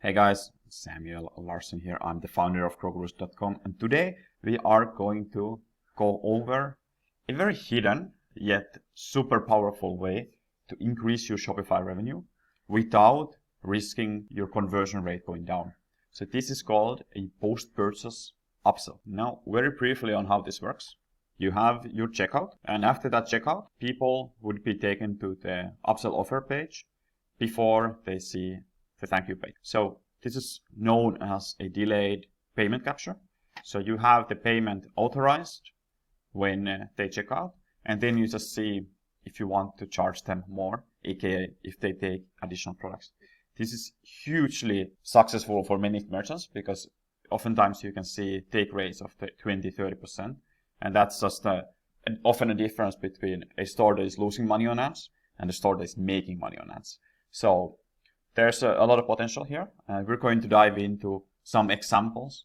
Hey guys, Samuel Larsen here. I'm the founder of Krogerus.com, and today we are going to go over a very hidden yet super powerful way to increase your Shopify revenue without risking your conversion rate going down. So this is called a post-purchase upsell. Now, very briefly on how this works. You have your checkout, and after that checkout, people would be taken to the upsell offer page before they see the thank you page. So this is known as a delayed payment capture. So you have the payment authorized when they check out, and then you just see if you want to charge them more, aka if they take additional products. This is hugely successful for many merchants because oftentimes you can see take rates of 20-30%, and that's just often a difference between a store that is losing money on ads and a store that is making money on ads. So there's a lot of potential here, and we're going to dive into some examples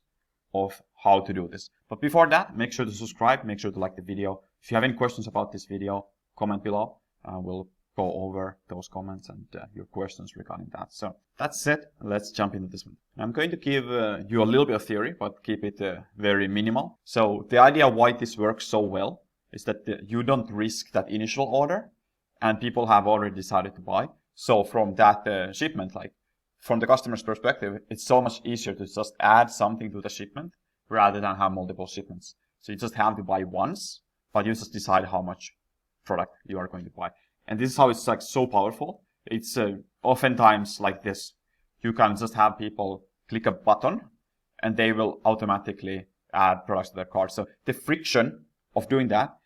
of how to do this. But before that, make sure to subscribe, make sure to like the video. If you have any questions about this video, comment below. We'll go over those comments and your questions regarding that. So that's it. Let's jump into this one. I'm going to give you a little bit of theory, but keep it very minimal. So the idea why this works so well is that you don't risk that initial order, and people have already decided to buy. So from that shipment, like from the customer's perspective, it's so much easier to just add something to the shipment rather than have multiple shipments. So you just have to buy once, but you just decide how much product you are going to buy. And this is how it's like so powerful. It's oftentimes like this. You can just have people click a button and they will automatically add products to their cart. So the friction of doing that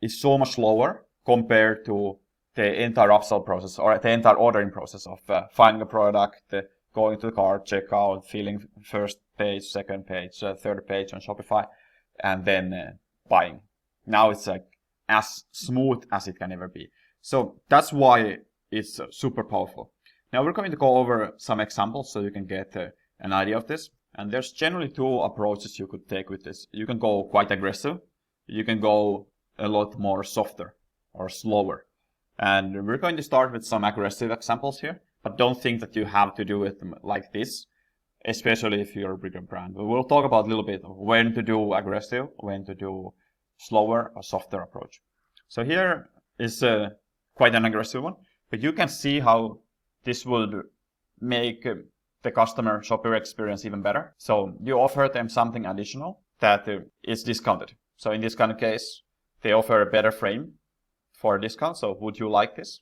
is so much lower compared to the entire upsell process or the entire ordering process of finding a product, going to the cart, checkout, filling first page, second page, third page on Shopify, and then buying. Now it's like as smooth as it can ever be. So that's why it's super powerful. Now we're going to go over some examples so you can get an idea of this. And there's generally two approaches you could take with this. You can go quite aggressive. You can go a lot more softer or slower. And we're going to start with some aggressive examples here, but don't think that you have to do it like this, especially if you're a bigger brand. We'll talk about a little bit of when to do aggressive, when to do slower or softer approach. So here is quite an aggressive one, but you can see how this would make the customer shopper experience even better. So you offer them something additional that is discounted. So in this kind of case, they offer a better frame for a discount. So would you like this?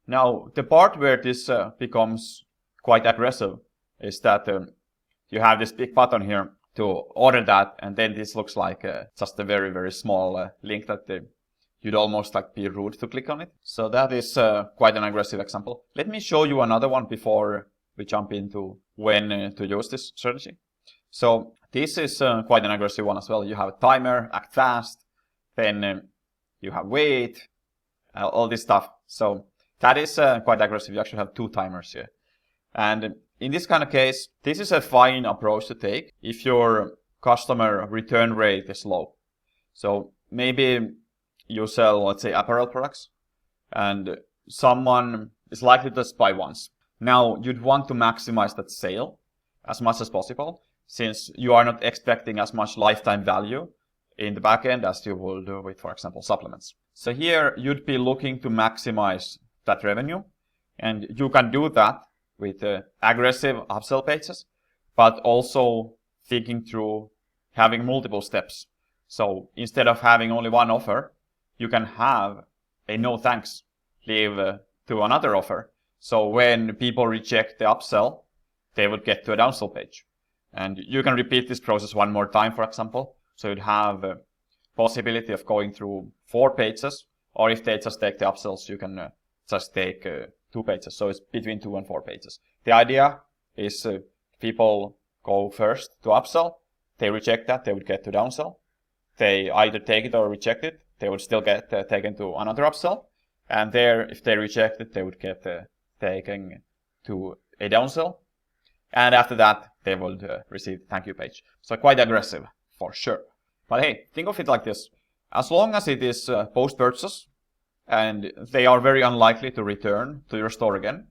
Now, the part where this becomes quite aggressive is that you have this big button here to order that, and then this looks like just a very, very small link that you'd almost like be rude to click on it. So that is quite an aggressive example. Let me show you another one before we jump into when to use this strategy. So this is quite an aggressive one as well. You have a timer, act fast, then you have wait, all this stuff. So that is quite aggressive. You actually have two timers here. And in this kind of case, this is a fine approach to take if your customer return rate is low. So maybe you sell, let's say, apparel products, and someone is likely to just buy once. Now, you'd want to maximize that sale as much as possible, since you are not expecting as much lifetime value in the back end as you will do with, for example, supplements. So here, you'd be looking to maximize that revenue, and you can do that with aggressive upsell pages, but also thinking through having multiple steps. So instead of having only one offer, you can have a no thanks leave to another offer. So when people reject the upsell, they would get to a downsell page. And you can repeat this process one more time, for example. So you'd have a possibility of going through 4 pages, or if they just take the upsells, you can just take 2 pages. So it's between 2 and 4 pages. The idea is people go first to upsell. They reject that, they would get to downsell. They either take it or reject it. They would still get taken to another upsell. And there, if they reject it, they would get taken to a downsell. And after that, they would receive the thank you page. So quite aggressive, for sure. But hey, think of it like this. As long as it is post-purchase, and they are very unlikely to return to your store again,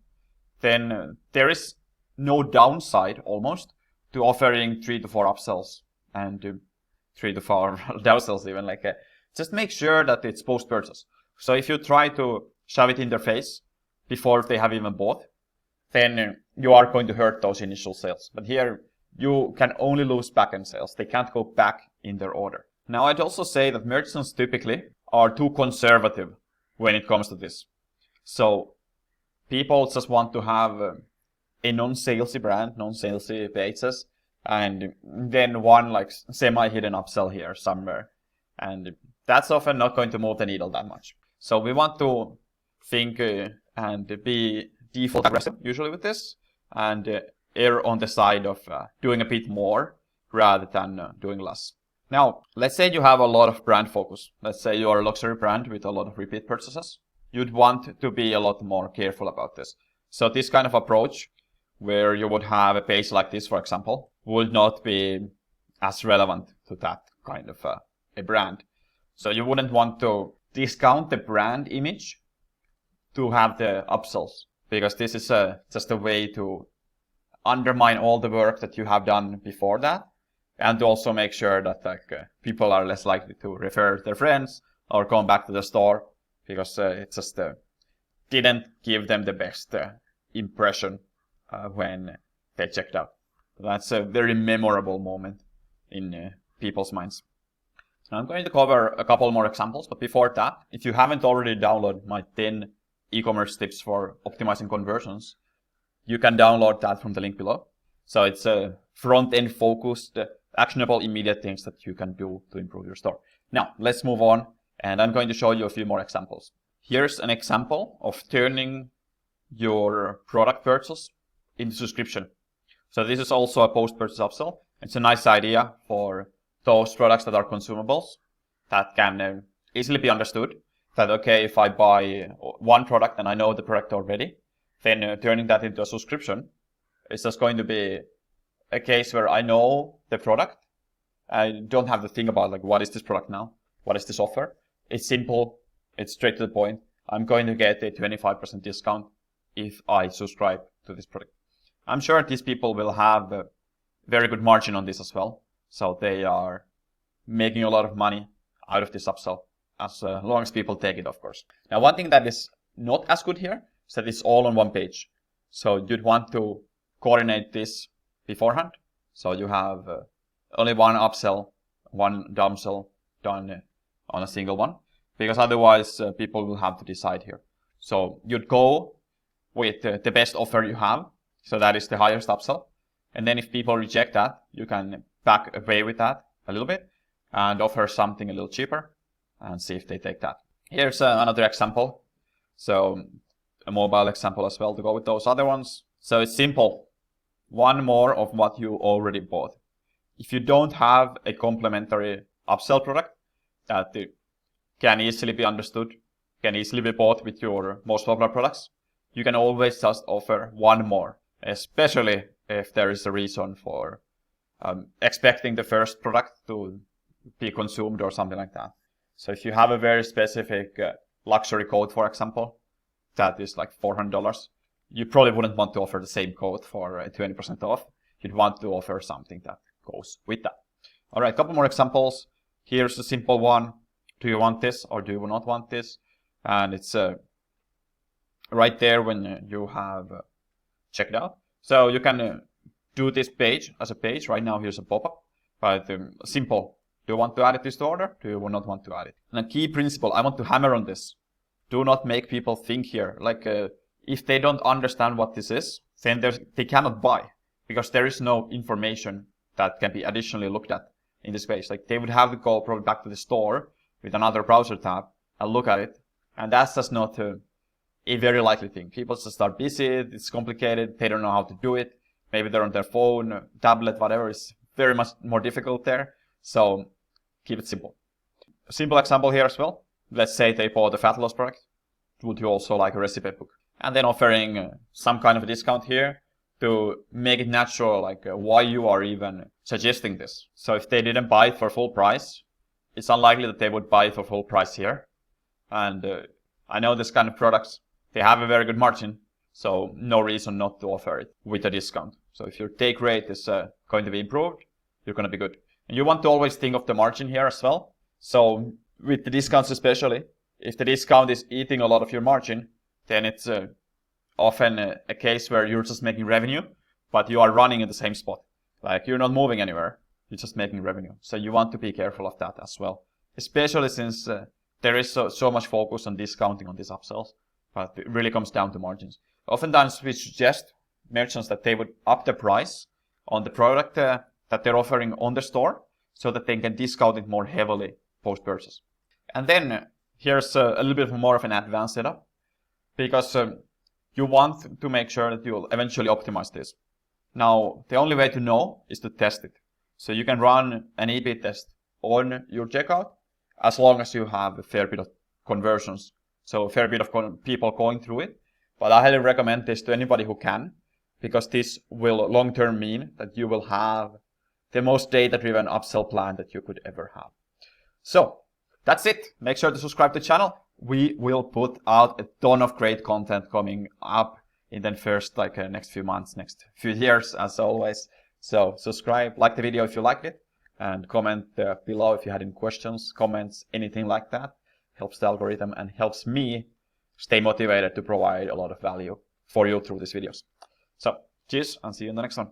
then there is no downside almost to offering 3 to 4 upsells and 3 to 4 downsells even. Just make sure that it's post-purchase. So if you try to shove it in their face before they have even bought, then you are going to hurt those initial sales. But here you can only lose back-end sales. They can't go back in their order. Now I'd also say that merchants typically are too conservative when it comes to this. So people just want to have a non-salesy brand, non-salesy pages, and then one like semi-hidden upsell here somewhere. And that's often not going to move the needle that much. So we want to think and be default aggressive usually with this, and err on the side of doing a bit more rather than doing less. Now, let's say you have a lot of brand focus. Let's say you are a luxury brand with a lot of repeat purchases. You'd want to be a lot more careful about this. So this kind of approach, where you would have a page like this, for example, would not be as relevant to that kind of a brand. So you wouldn't want to discount the brand image to have the upsells, because this is just a way to undermine all the work that you have done before that, and to also make sure that people are less likely to refer their friends or come back to the store, because it just didn't give them the best impression when they checked out. That's a very memorable moment in people's minds. So I'm going to cover a couple more examples, but before that, if you haven't already downloaded my 10 e-commerce tips for optimizing conversions, you can download that from the link below. So it's a front-end focused, actionable, immediate things that you can do to improve your store. Now, let's move on, and I'm going to show you a few more examples. Here's an example of turning your product purchase into subscription. So this is also a post-purchase upsell. It's a nice idea for those products that are consumables that can easily be understood. That, okay, if I buy one product and I know the product already, then turning that into a subscription is just going to be a case where I know the product. I don't have to think about what is this product now? What is this offer? It's simple. It's straight to the point. I'm going to get a 25% discount if I subscribe to this product. I'm sure these people will have a very good margin on this as well. So they are making a lot of money out of this upsell, as long as people take it, of course. Now, one thing that is not as good here is that it's all on one page. So you'd want to coordinate this beforehand. So you have only one upsell, one downsell done on a single one, because otherwise people will have to decide here. So you'd go with the best offer you have. So that is the highest upsell. And then if people reject that, you can back away with that a little bit and offer something a little cheaper and see if they take that. Here's another example. So a mobile example as well to go with those other ones. So it's simple. One more of what you already bought. If you don't have a complementary upsell product that can easily be understood, can easily be bought with your most popular products, you can always just offer one more, especially if there is a reason for expecting the first product to be consumed or something like that. So if you have a very specific luxury code, for example, that is like $400, you probably wouldn't want to offer the same code for 20% off. You'd want to offer something that goes with that. All right, a couple more examples. Here's a simple one. Do you want this or do you not want this? And it's right there when you have checked out. So you can do this page as a page. Right now, here's a pop-up, but simple. Do you want to add it to this order? Do you not want to add it? And a key principle, I want to hammer on this. Do not make people think here. If they don't understand what this is, then they cannot buy, because there is no information that can be additionally looked at in this page. They would have to go probably back to the store with another browser tab and look at it. And that's just not a very likely thing. People just are busy. It's complicated. They don't know how to do it. Maybe they're on their phone, tablet, whatever. It's very much more difficult there. So keep it simple. A simple example here as well. Let's say they bought a fat loss product. Would you also like a recipe book? And then offering some kind of a discount here to make it natural, why you are even suggesting this. So if they didn't buy it for full price, it's unlikely that they would buy it for full price here. And I know this kind of products, they have a very good margin. So no reason not to offer it with a discount. So if your take rate is going to be improved, you're going to be good. And you want to always think of the margin here as well. So with the discounts especially, if the discount is eating a lot of your margin, then it's often a case where you're just making revenue, but you are running in the same spot. Like you're not moving anywhere, you're just making revenue. So you want to be careful of that as well, especially since there is so much focus on discounting on these upsells, but it really comes down to margins. Oftentimes we suggest merchants that they would up the price on the product that they're offering on the store so that they can discount it more heavily post-purchase. And then here's a little bit more of an advanced setup, because you want to make sure that you'll eventually optimize this. Now, the only way to know is to test it. So you can run an A/B test on your checkout as long as you have a fair bit of conversions. So a fair bit of people going through it. But I highly recommend this to anybody who can, because this will long-term mean that you will have the most data-driven upsell plan that you could ever have. So that's it. Make sure to subscribe to the channel. We will put out a ton of great content coming up in the first next few months, next few years, as always. So subscribe, like the video if you liked it, and comment below if you had any questions, comments, anything like that. Helps the algorithm and helps me stay motivated to provide a lot of value for you through these videos. So cheers and see you in the next one.